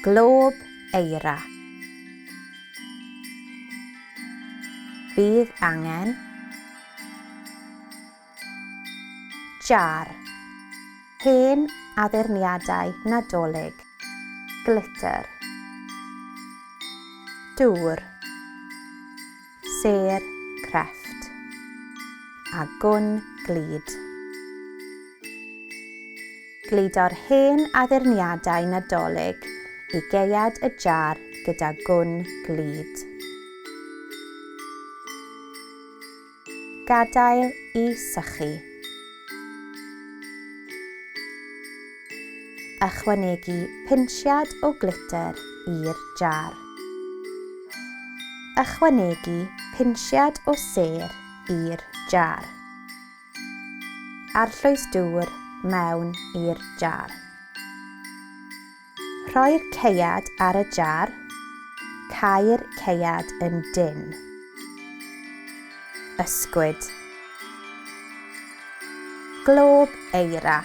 Glob eira. Bydd angen jar. Hen addurniadau nadolig. Glitter. Dŵr. Sêr crefft. A gwn glud. Gludo'r hen addurniadau nadolig i geuad y jar gyda gwn glud. Gadael i sychu. Ychwanegu pinsiad o glitter i'r jar. Ychwanegu pinsiad o sêr i'r jar. Arllwys dŵr mewn i'r jar. Rhoi'r ceuad ar y jar. Cau'r ceuad yn dyn. Ysgwyd. Glob eira.